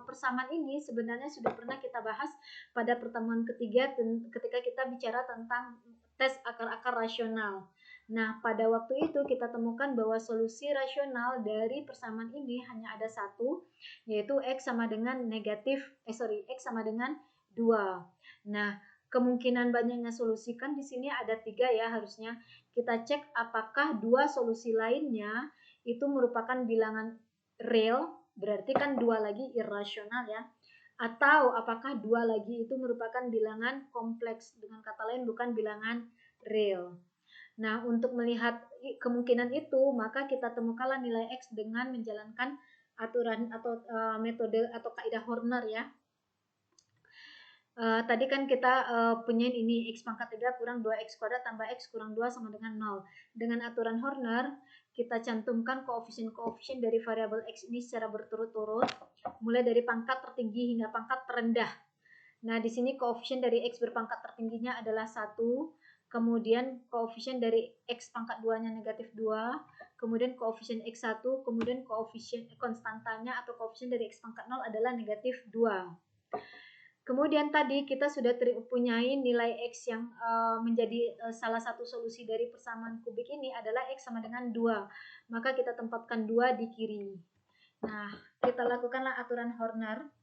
persamaan ini sebenarnya sudah pernah kita bahas pada pertemuan ketiga ketika kita bicara tentang tes akar-akar rasional. Nah, pada waktu itu kita temukan bahwa solusi rasional dari persamaan ini hanya ada satu, yaitu X sama dengan X sama dengan 2. Nah, kemungkinan banyaknya solusi kan di sini ada 3 ya harusnya. Kita cek apakah dua solusi lainnya itu merupakan bilangan real, berarti kan 2 lagi irasional ya. Atau apakah 2 lagi itu merupakan bilangan kompleks, dengan kata lain bukan bilangan real. Nah, untuk melihat kemungkinan itu, maka kita temukanlah nilai X dengan menjalankan aturan atau metode atau kaidah Horner ya. Tadi kan kita punya ini X pangkat 3 kurang 2X kuadrat tambah X kurang 2 sama dengan 0. Dengan aturan Horner, kita cantumkan koefisien-koefisien dari variabel X ini secara berturut-turut, mulai dari pangkat tertinggi hingga pangkat terendah. Nah, di sini koefisien dari X berpangkat tertingginya adalah 1, kemudian koefisien dari X pangkat 2-nya negatif 2, kemudian koefisien X1, kemudian koefisien konstantanya atau koefisien dari X pangkat 0 adalah negatif 2. Kemudian tadi kita sudah mempunyai nilai X yang menjadi salah satu solusi dari persamaan kubik ini adalah X sama dengan 2. Maka kita tempatkan 2 di kiri. Nah, kita lakukanlah aturan Horner.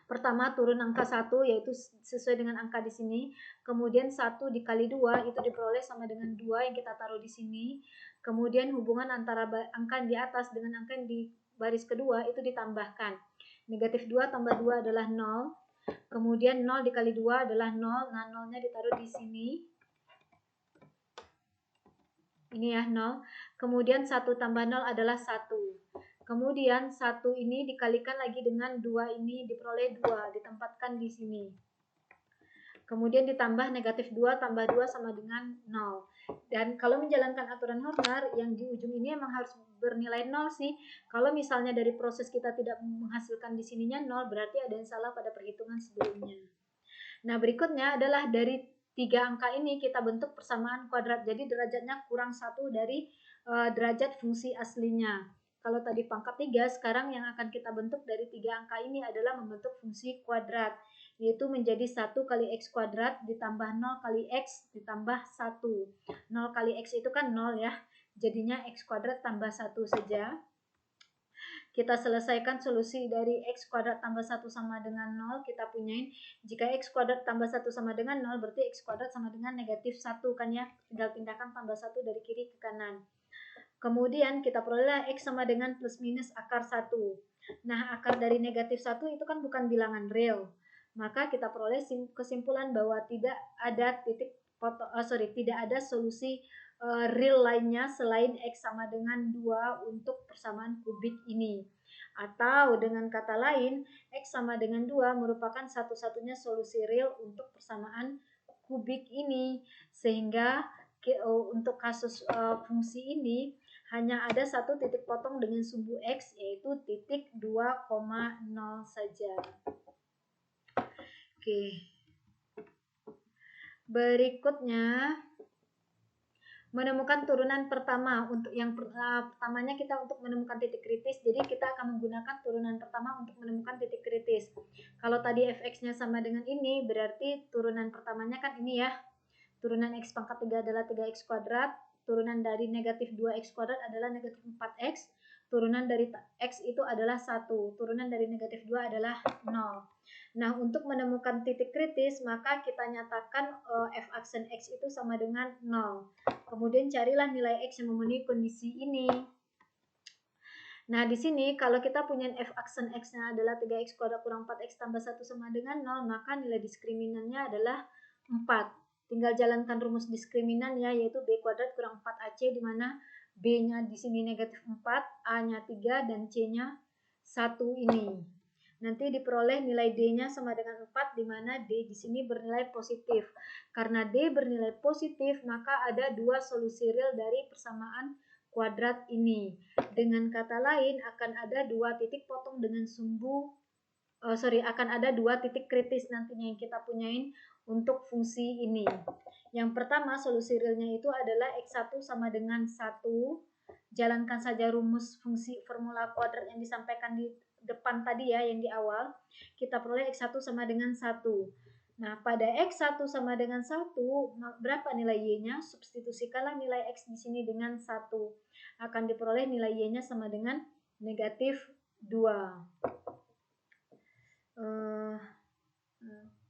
Pertama turun angka 1 yaitu sesuai dengan angka di sini. Kemudian 1 dikali 2 itu diperoleh sama dengan 2 yang kita taruh di sini. Kemudian hubungan antara angka di atas dengan angka di baris kedua itu ditambahkan. Negatif 2 tambah 2 adalah 0. Kemudian 0 dikali 2 adalah 0. Nah, 0-nya ditaruh di sini. Ini ya 0. Kemudian 1 tambah 0 adalah 1. Kemudian 1 ini dikalikan lagi dengan 2 ini diperoleh 2. Ditempatkan di sini. Kemudian ditambah negatif 2 tambah 2 sama dengan 0. Dan kalau menjalankan aturan Horner, yang di ujung ini emang harus bernilai 0 sih. Kalau misalnya dari proses kita tidak menghasilkan di sininya 0, berarti ada yang salah pada perhitungan sebelumnya. Nah, berikutnya adalah dari 3 angka ini kita bentuk persamaan kuadrat. Jadi derajatnya kurang 1 dari derajat fungsi aslinya. Kalau tadi pangkat 3, sekarang yang akan kita bentuk dari 3 angka ini adalah membentuk fungsi kuadrat, yaitu menjadi 1 kali X kuadrat ditambah 0 kali X ditambah 1. 0 kali X itu kan 0 ya, jadinya X kuadrat tambah 1 saja. Kita selesaikan solusi dari X kuadrat tambah 1 sama dengan 0, kita punyain jika X kuadrat tambah 1 sama dengan 0, berarti X kuadrat sama dengan negatif 1 kan ya, tinggal pindahkan tambah 1 dari kiri ke kanan. Kemudian kita peroleh X sama dengan plus minus akar 1. Nah, akar dari negatif 1 itu kan bukan bilangan real. Maka kita peroleh kesimpulan bahwa tidak ada tidak ada solusi real lainnya selain X sama dengan 2 untuk persamaan kubik ini. Atau dengan kata lain, X sama dengan 2 merupakan satu-satunya solusi real untuk persamaan kubik ini. Sehingga untuk kasus fungsi ini hanya ada satu titik potong dengan sumbu X, yaitu titik 2,0 saja. Oke. Berikutnya menemukan turunan pertama. Untuk yang pertamanya kita untuk menemukan titik kritis, jadi kita akan menggunakan turunan pertama untuk menemukan titik kritis. Kalau tadi fx-nya sama dengan ini, berarti turunan pertamanya kan ini ya. Turunan x pangkat 3 adalah 3x kuadrat, turunan dari negatif 2x kuadrat adalah negatif 4x, turunan dari x itu adalah 1, turunan dari negatif 2 adalah 0. Nah, untuk menemukan titik kritis, maka kita nyatakan f aksen x itu sama dengan 0. Kemudian carilah nilai x yang memenuhi kondisi ini. Nah, di sini kalau kita punya f aksen x-nya adalah 3x kuadrat kurang 4x tambah 1 sama dengan 0, maka nilai diskriminannya adalah 4. Tinggal jalankan rumus diskriminan ya, yaitu b kuadrat kurang 4ac, di mana b-nya di sini negatif 4, a-nya 3, dan c-nya 1 ini. Nanti diperoleh nilai d-nya sama dengan 4, di mana d di sini bernilai positif. Karena d bernilai positif, maka ada dua solusi real dari persamaan kuadrat ini. Dengan kata lain, akan ada dua titik potong dengan sumbu akan ada dua titik kritis nantinya yang kita punyain untuk fungsi ini. Yang pertama, solusi realnya itu adalah X1 sama dengan 1. Jalankan saja rumus fungsi formula kuadrat yang disampaikan di depan tadi ya, yang di awal. Kita peroleh X1 sama dengan 1. Nah, pada X1 sama dengan 1, berapa nilai Y-nya? Substitusikanlah nilai X di sini dengan 1. Akan diperoleh nilai Y-nya sama dengan negatif 2.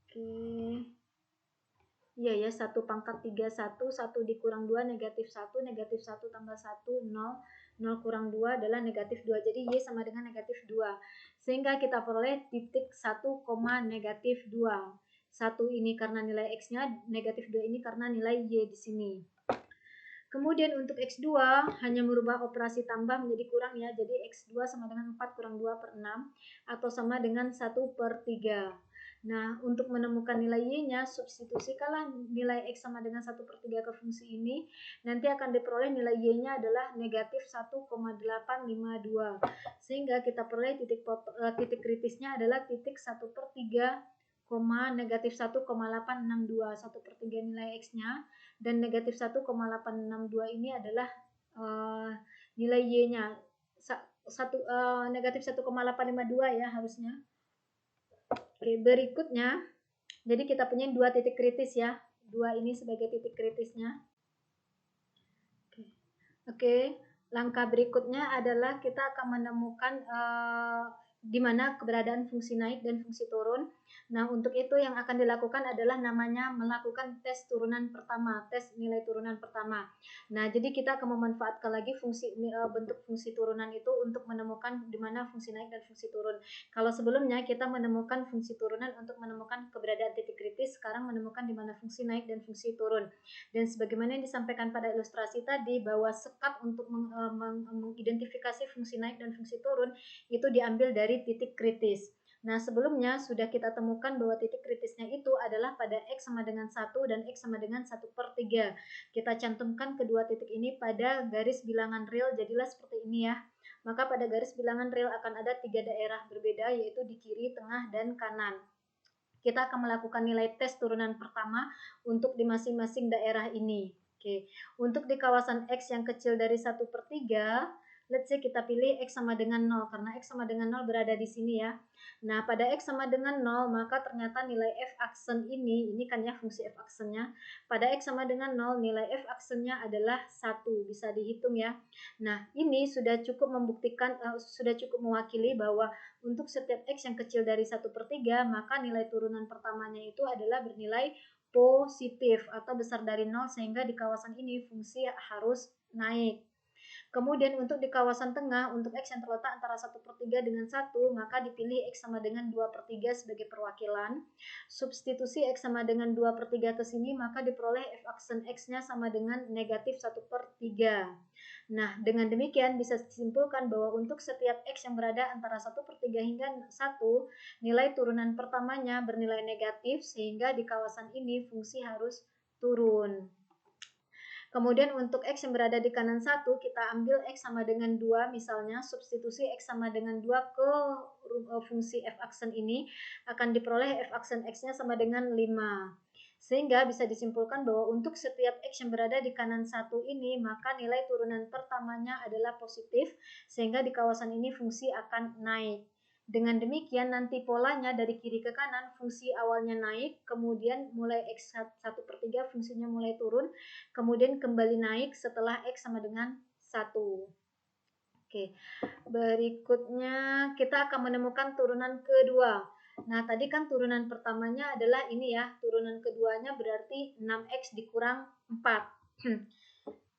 Oke. Iya ya, 1 pangkat 3, 1 dikurang 2, negatif 1 tambah 1, 0 kurang 2 adalah negatif 2. Jadi Y sama dengan negatif 2. Sehingga kita peroleh titik 1, negatif 2. 1 ini karena nilai X-nya, negatif 2 ini karena nilai Y di sini. Kemudian untuk X2 hanya merubah operasi tambah menjadi kurang ya. Jadi X2 sama dengan 4 kurang 2 per 6 atau sama dengan 1 per 3. Nah, untuk menemukan nilai Y-nya, substitusikanlah nilai X sama dengan 1 per 3 ke fungsi ini. Nanti akan diperoleh nilai Y-nya adalah negatif 1,852. Sehingga kita peroleh titik kritisnya adalah titik 1 per 3, negatif 1,862. 1 per 3 nilai X-nya. Dan negatif 1,862 ini adalah nilai Y-nya. Negatif 1,852 ya harusnya. Oke, berikutnya, jadi kita punya dua titik kritis ya. Dua ini sebagai titik kritisnya. Oke, langkah berikutnya adalah kita akan menemukan di mana keberadaan fungsi naik dan fungsi turun. Nah, untuk itu yang akan dilakukan adalah namanya melakukan tes turunan pertama, tes nilai turunan pertama. Nah, jadi kita akan memanfaatkan lagi bentuk fungsi turunan itu untuk menemukan di mana fungsi naik dan fungsi turun. Kalau sebelumnya kita menemukan fungsi turunan untuk menemukan keberadaan titik kritis, sekarang menemukan di mana fungsi naik dan fungsi turun. Dan sebagaimana yang disampaikan pada ilustrasi tadi, bahwa sekat untuk mengidentifikasi fungsi naik dan fungsi turun itu diambil dari titik kritis. Nah, sebelumnya sudah kita temukan bahwa titik kritisnya itu adalah pada X sama dengan 1 dan X sama dengan 1 per 3. Kita cantumkan kedua titik ini pada garis bilangan real, jadilah seperti ini ya. Maka pada garis bilangan real akan ada 3 daerah berbeda, yaitu di kiri, tengah, dan kanan. Kita akan melakukan nilai tes turunan pertama untuk di masing-masing daerah ini. Oke, untuk di kawasan X yang kecil dari 1 per 3, let's say kita pilih X sama dengan 0, karena X sama dengan 0 berada di sini ya. Nah, pada X sama dengan 0, maka ternyata nilai F aksen ini kan ya fungsi F aksennya. Pada X sama dengan 0, nilai F aksennya adalah 1, bisa dihitung ya. Nah, ini sudah cukup membuktikan, sudah cukup mewakili bahwa untuk setiap X yang kecil dari 1 per 3, maka nilai turunan pertamanya itu adalah bernilai positif atau besar dari 0, sehingga di kawasan ini fungsi harus naik. Kemudian untuk di kawasan tengah, untuk X yang terletak antara 1 per 3 dengan 1, maka dipilih X sama dengan 2 per 3 sebagai perwakilan. Substitusi X sama dengan 2 per 3 ke sini, maka diperoleh F aksen X-nya sama dengan negatif 1 per 3. Nah, dengan demikian bisa disimpulkan bahwa untuk setiap X yang berada antara 1 per 3 hingga 1, nilai turunan pertamanya bernilai negatif, sehingga di kawasan ini fungsi harus turun. Kemudian untuk X yang berada di kanan 1, kita ambil X sama dengan 2, misalnya substitusi X sama dengan 2 ke fungsi F aksen ini, akan diperoleh F aksen X-nya sama dengan 5. Sehingga bisa disimpulkan bahwa untuk setiap X yang berada di kanan 1 ini, maka nilai turunan pertamanya adalah positif, sehingga di kawasan ini fungsi akan naik. Dengan demikian nanti polanya dari kiri ke kanan, fungsi awalnya naik, kemudian mulai X 1 per 3 fungsinya mulai turun, kemudian kembali naik setelah X sama dengan 1. Oke, berikutnya kita akan menemukan turunan kedua. Nah, tadi kan turunan pertamanya adalah ini ya, turunan keduanya berarti 6X dikurang 4.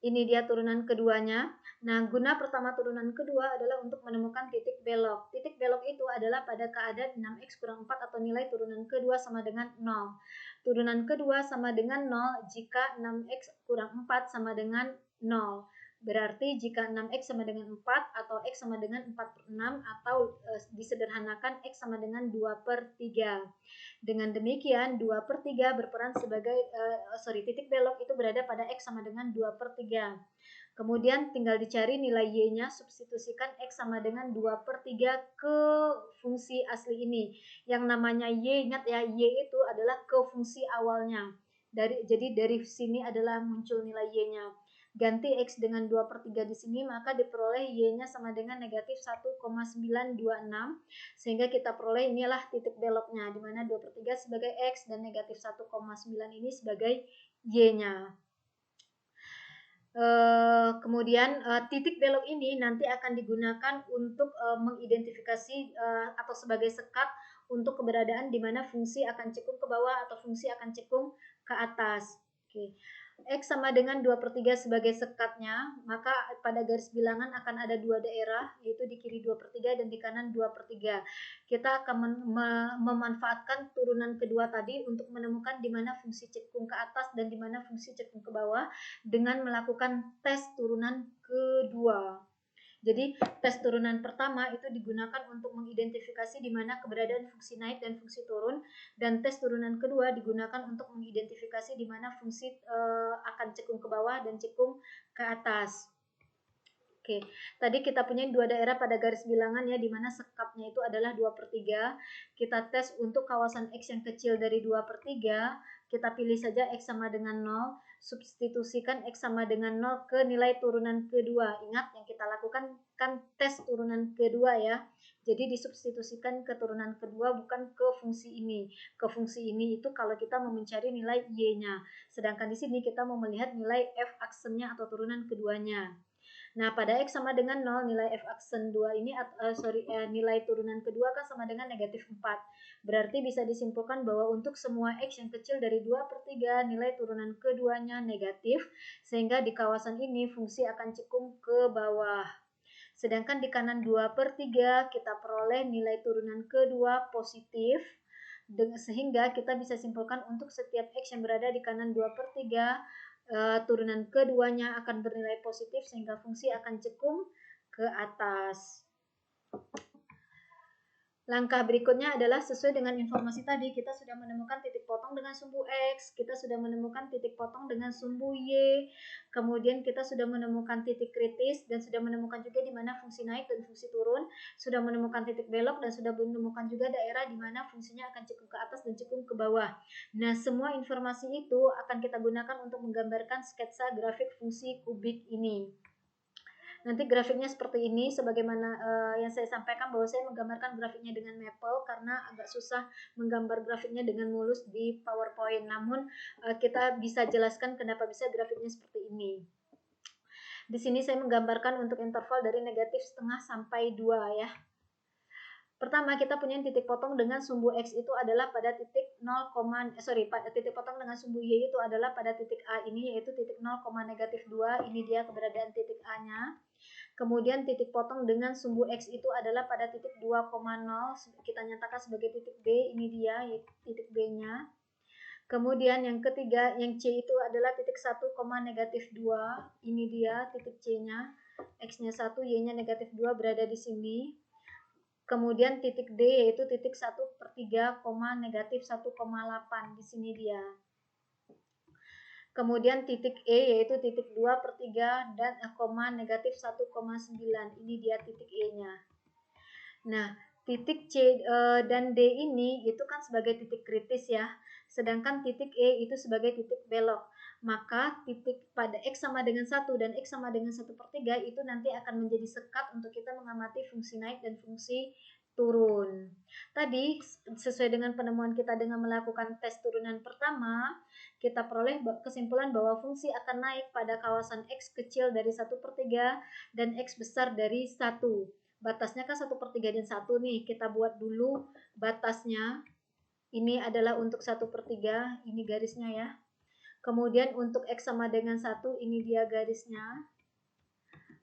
Ini dia turunan keduanya. Nah, guna pertama turunan kedua adalah untuk menemukan titik belok. Titik belok itu adalah pada keadaan 6X kurang 4 atau nilai turunan kedua sama dengan 0. Turunan kedua sama dengan 0 jika 6X kurang 4 sama dengan 0. Berarti jika 6X sama dengan 4 atau X sama dengan 4 per 6 atau disederhanakan X sama dengan 2 per 3. Dengan demikian 2 per 3 berperan sebagai titik belok itu berada pada X sama dengan 2 per 3. Kemudian tinggal dicari nilai Y-nya, substitusikan X sama dengan 2/3 ke fungsi asli ini. Yang namanya Y, ingat ya, Y itu adalah ke fungsi awalnya. Jadi dari sini adalah muncul nilai Y-nya. Ganti X dengan 2/3 di sini, maka diperoleh Y-nya sama dengan negatif 1,926. Sehingga kita peroleh inilah titik beloknya, di mana 2/3 sebagai X dan negatif 1,9 ini sebagai Y-nya. Kemudian titik belok ini nanti akan digunakan untuk mengidentifikasi atau sebagai sekat untuk keberadaan di mana fungsi akan cekung ke bawah atau fungsi akan cekung ke atas. Oke. X sama dengan 2/3 sebagai sekatnya, maka pada garis bilangan akan ada dua daerah, yaitu di kiri 2/3 dan di kanan 2/3. Kita akan memanfaatkan turunan kedua tadi untuk menemukan di mana fungsi cekung ke atas dan di mana fungsi cekung ke bawah dengan melakukan tes turunan kedua. Jadi tes turunan pertama itu digunakan untuk mengidentifikasi di mana keberadaan fungsi naik dan fungsi turun, dan tes turunan kedua digunakan untuk mengidentifikasi di mana fungsi akan cekung ke bawah dan cekung ke atas. Oke, tadi kita punya dua daerah pada garis bilangan ya, di mana sekatnya itu adalah 2/3. Kita tes untuk kawasan X yang kecil dari 2/3, kita pilih saja X sama dengan 0, substitusikan X sama dengan 0 ke nilai turunan kedua. Ingat yang kita lakukan kan tes turunan kedua ya. Jadi disubstitusikan ke turunan kedua, bukan ke fungsi ini. Ke fungsi ini itu kalau kita mau mencari nilai Y-nya. Sedangkan di sini kita mau melihat nilai F aksennya atau turunan keduanya. Nah, pada X sama dengan 0, nilai F aksen 2 ini, nilai turunan kedua kan sama dengan negatif 4. Berarti bisa disimpulkan bahwa untuk semua X yang kecil dari 2/3, nilai turunan keduanya negatif, sehingga di kawasan ini fungsi akan cekung ke bawah. Sedangkan di kanan 2/3, kita peroleh nilai turunan kedua positif, sehingga kita bisa simpulkan untuk setiap X yang berada di kanan 2/3, turunan keduanya akan bernilai positif sehingga fungsi akan cekung ke atas. Langkah berikutnya adalah sesuai dengan informasi tadi, kita sudah menemukan titik potong dengan sumbu X, kita sudah menemukan titik potong dengan sumbu Y, kemudian kita sudah menemukan titik kritis dan sudah menemukan juga di mana fungsi naik dan fungsi turun, sudah menemukan titik belok dan sudah menemukan juga daerah di mana fungsinya akan cekung ke atas dan cekung ke bawah. Nah, semua informasi itu akan kita gunakan untuk menggambarkan sketsa grafik fungsi kubik ini. Nanti grafiknya seperti ini, sebagaimana yang saya sampaikan bahwa saya menggambarkan grafiknya dengan Maple karena agak susah menggambar grafiknya dengan mulus di PowerPoint. Namun kita bisa jelaskan kenapa bisa grafiknya seperti ini. Di sini saya menggambarkan untuk interval dari negatif setengah sampai 2 ya. Pertama, kita punya titik potong dengan sumbu X itu adalah pada titik 0, titik potong dengan sumbu Y itu adalah pada titik A ini, yaitu titik 0, negatif 2, ini dia keberadaan titik A-nya. Kemudian titik potong dengan sumbu X itu adalah pada titik 2,0, kita nyatakan sebagai titik B, ini dia titik B-nya. Kemudian yang ketiga, yang C itu adalah titik 1, negatif 2, ini dia titik C-nya. X-nya 1, Y-nya negatif 2 berada di sini. Kemudian titik D yaitu titik 1/3, negatif 1,8, di sini dia. Kemudian titik E yaitu titik 2/3 dan negatif 1,9, ini dia titik E-nya. Nah, titik C dan D ini itu kan sebagai titik kritis ya, sedangkan titik E itu sebagai titik belok. Maka titik pada X sama dengan 1 dan X sama dengan 1/3 itu nanti akan menjadi sekat untuk kita mengamati fungsi naik dan fungsi turun. Tadi sesuai dengan penemuan kita dengan melakukan tes turunan pertama, kita peroleh kesimpulan bahwa fungsi akan naik pada kawasan X kecil dari 1/3 dan X besar dari 1. Batasnya kan 1/3 dan 1 nih, kita buat dulu batasnya. Ini adalah untuk 1/3, ini garisnya ya. Kemudian untuk X sama dengan 1, ini dia garisnya.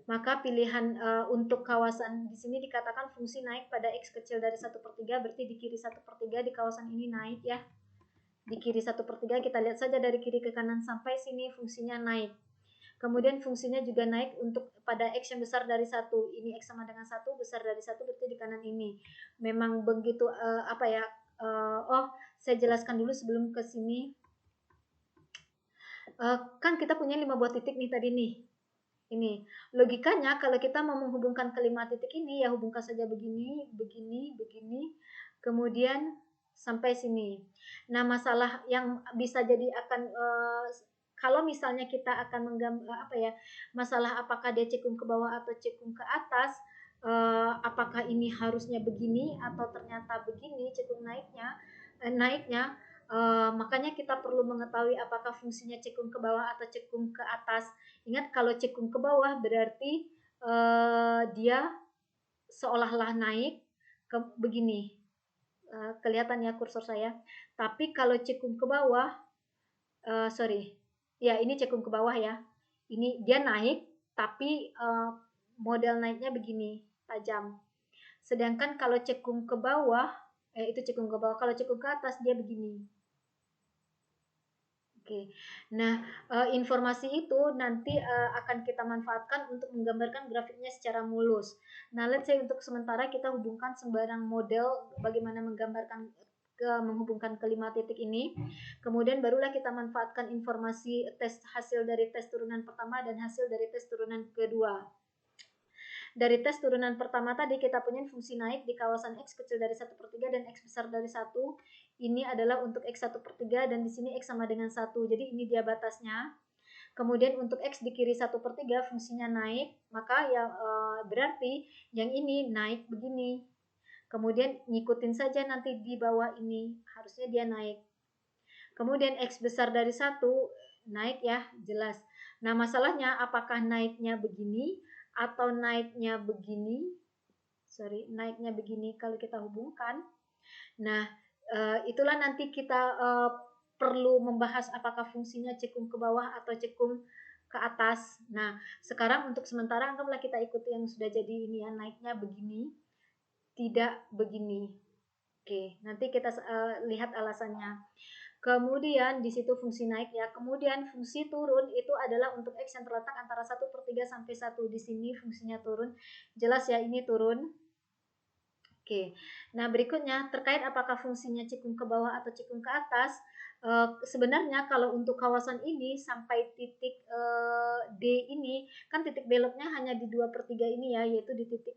Maka pilihan untuk kawasan di sini dikatakan fungsi naik pada X kecil dari 1/3, berarti di kiri 1/3 di kawasan ini naik ya. Di kiri 1/3 kita lihat saja dari kiri ke kanan sampai sini fungsinya naik. Kemudian fungsinya juga naik untuk pada X yang besar dari 1. Ini X sama dengan 1, besar dari 1 berarti di kanan ini. Memang begitu saya jelaskan dulu sebelum ke sini. Kan kita punya 5 buah titik nih tadi nih. Ini logikanya kalau kita mau menghubungkan kelima titik ini ya hubungkan saja begini, begini, begini, kemudian sampai sini. Nah, masalah yang bisa jadi akan kalau misalnya kita akan menggambar apa ya, masalah apakah dia cekung ke bawah atau cekung ke atas, apakah ini harusnya begini atau ternyata begini cekung naiknya, makanya kita perlu mengetahui apakah fungsinya cekung ke bawah atau cekung ke atas. Ingat kalau cekung ke bawah berarti dia seolah-olah naik ke begini. Kelihatan ya kursor saya. Tapi kalau cekung ke bawah, sorry, ya ini cekung ke bawah ya. Ini dia naik, tapi model naiknya begini, tajam. Sedangkan kalau cekung ke bawah, itu cekung ke bawah. Kalau cekung ke atas dia begini. Oke, nah informasi itu nanti akan kita manfaatkan untuk menggambarkan grafiknya secara mulus. Nah, let's say untuk sementara kita hubungkan sembarang model bagaimana menggambarkan menghubungkan kelima titik ini. Kemudian barulah kita manfaatkan informasi tes hasil dari tes turunan pertama dan hasil dari tes turunan kedua. Dari tes turunan pertama tadi kita punya fungsi naik di kawasan X kecil dari 1/3 dan X besar dari 1. Ini adalah untuk X 1/3 dan di sini X sama dengan 1. Jadi ini dia batasnya. Kemudian untuk X di kiri 1/3 fungsinya naik, maka ya berarti yang ini naik begini. Kemudian ngikutin saja nanti di bawah ini, harusnya dia naik. Kemudian X besar dari 1 naik ya, jelas. Nah, masalahnya apakah naiknya begini atau naiknya begini, naiknya begini kalau kita hubungkan. Nah, itulah nanti kita perlu membahas apakah fungsinya cekung ke bawah atau cekung ke atas. Nah, sekarang untuk sementara anggaplah kita ikuti yang sudah jadi ini ya, naiknya begini, tidak begini. Oke, nanti kita lihat alasannya. Kemudian di situ fungsi naik ya. Kemudian fungsi turun itu adalah untuk X yang terletak antara 1/3 sampai 1. Di sini fungsinya turun. Jelas ya ini turun. Oke. Nah, berikutnya terkait apakah fungsinya cekung ke bawah atau cekung ke atas. Sebenarnya kalau untuk kawasan ini sampai titik D ini kan titik beloknya hanya di 2/3 ini ya, yaitu di titik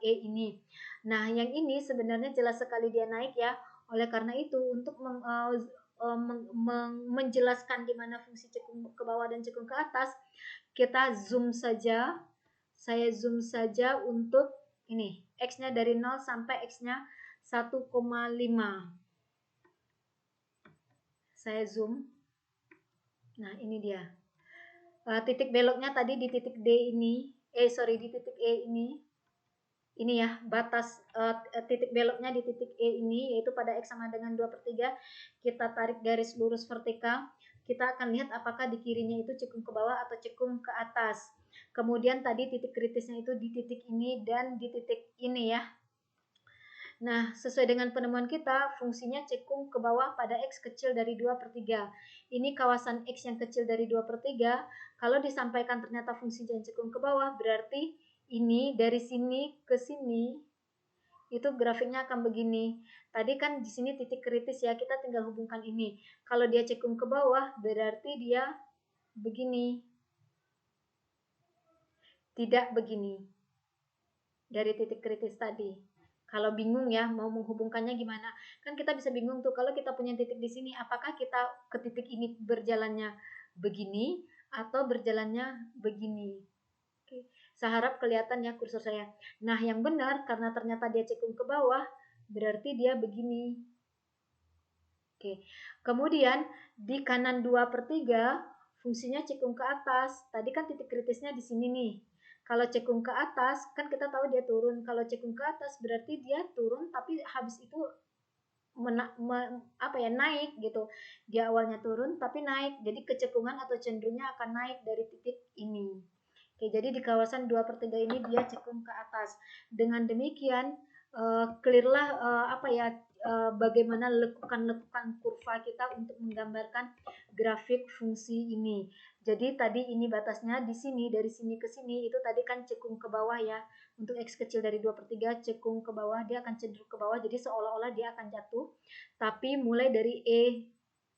E ini. Nah, yang ini sebenarnya jelas sekali dia naik ya. Oleh karena itu untuk menjelaskan di mana fungsi cekung ke bawah dan cekung ke atas, kita zoom saja. Saya zoom saja untuk ini, X-nya dari 0 sampai X-nya 1,5. Saya zoom. Nah, ini dia. Titik beloknya tadi di titik D ini, di titik E ini. Ini ya, batas titik beloknya di titik E ini, yaitu pada X sama dengan 2/3. Kita tarik garis lurus vertikal. Kita akan lihat apakah di kirinya itu cekung ke bawah atau cekung ke atas. Kemudian tadi titik kritisnya itu di titik ini dan di titik ini ya. Nah, sesuai dengan penemuan kita, fungsinya cekung ke bawah pada X kecil dari 2/3. Ini kawasan X yang kecil dari 2/3. Kalau disampaikan ternyata fungsinya cekung ke bawah, berarti ini dari sini ke sini, itu grafiknya akan begini. Tadi kan di sini titik kritis ya, kita tinggal hubungkan ini. Kalau dia cekung ke bawah, berarti dia begini. Tidak begini. Dari titik kritis tadi. Kalau bingung ya mau menghubungkannya gimana, kan kita bisa bingung tuh kalau kita punya titik di sini, apakah kita ke titik ini berjalannya begini atau berjalannya begini. Oke, saya harap kelihatan ya kursor saya. Nah, yang benar karena ternyata dia cekung ke bawah, berarti dia begini. Oke, kemudian di kanan 2/3 fungsinya cekung ke atas. Tadi kan titik kritisnya di sini nih. Kalau cekung ke atas, kan kita tahu dia turun. Kalau cekung ke atas berarti dia turun, tapi habis itu naik gitu. Dia awalnya turun, tapi naik. Jadi kecekungan atau cenderungnya akan naik dari titik ini. Oke, jadi di kawasan 2/3 ini dia cekung ke atas. Dengan demikian, clearlah bagaimana lekukan-lekukan kurva kita untuk menggambarkan grafik fungsi ini. Jadi tadi ini batasnya di sini, dari sini ke sini itu tadi kan cekung ke bawah ya. Untuk X kecil dari 2/3 cekung ke bawah, dia akan cenderung ke bawah, jadi seolah-olah dia akan jatuh. Tapi mulai dari E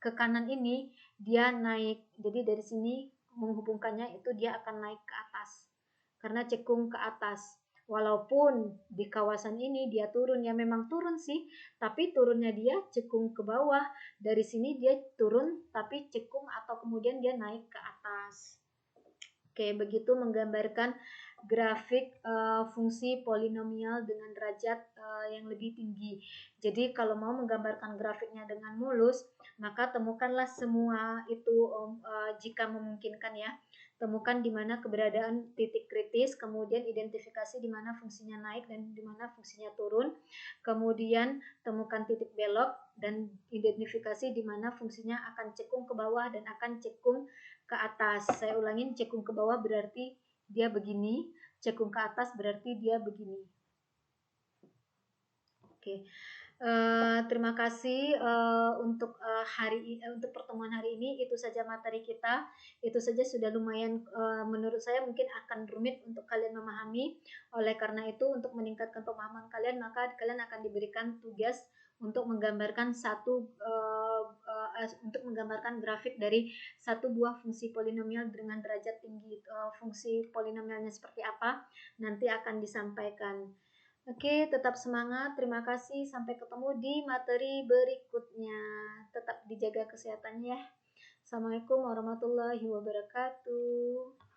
ke kanan ini dia naik. Jadi dari sini menghubungkannya itu dia akan naik ke atas karena cekung ke atas. Walaupun di kawasan ini dia turun, ya memang turun sih, tapi turunnya dia cekung ke bawah. Dari sini dia turun tapi cekung atau kemudian dia naik ke atas. Oke, begitu menggambarkan grafik fungsi polinomial dengan derajat yang lebih tinggi. Jadi kalau mau menggambarkan grafiknya dengan mulus, maka temukanlah semua itu jika memungkinkan ya. Temukan di mana keberadaan titik kritis, kemudian identifikasi di mana fungsinya naik dan di mana fungsinya turun. Kemudian temukan titik belok dan identifikasi di mana fungsinya akan cekung ke bawah dan akan cekung ke atas. Saya ulangin, cekung ke bawah berarti dia begini, cekung ke atas berarti dia begini. Oke. Terima kasih untuk untuk pertemuan hari ini. Itu saja materi kita. Itu saja sudah lumayan menurut saya mungkin akan rumit untuk kalian memahami. Oleh karena itu untuk meningkatkan pemahaman kalian, maka kalian akan diberikan tugas untuk menggambarkan untuk menggambarkan grafik dari satu buah fungsi polinomial dengan derajat tinggi. Fungsi polinomialnya seperti apa nanti akan disampaikan. Oke, tetap semangat. Terima kasih. Sampai ketemu di materi berikutnya. Tetap dijaga kesehatannya ya. Assalamualaikum warahmatullahi wabarakatuh.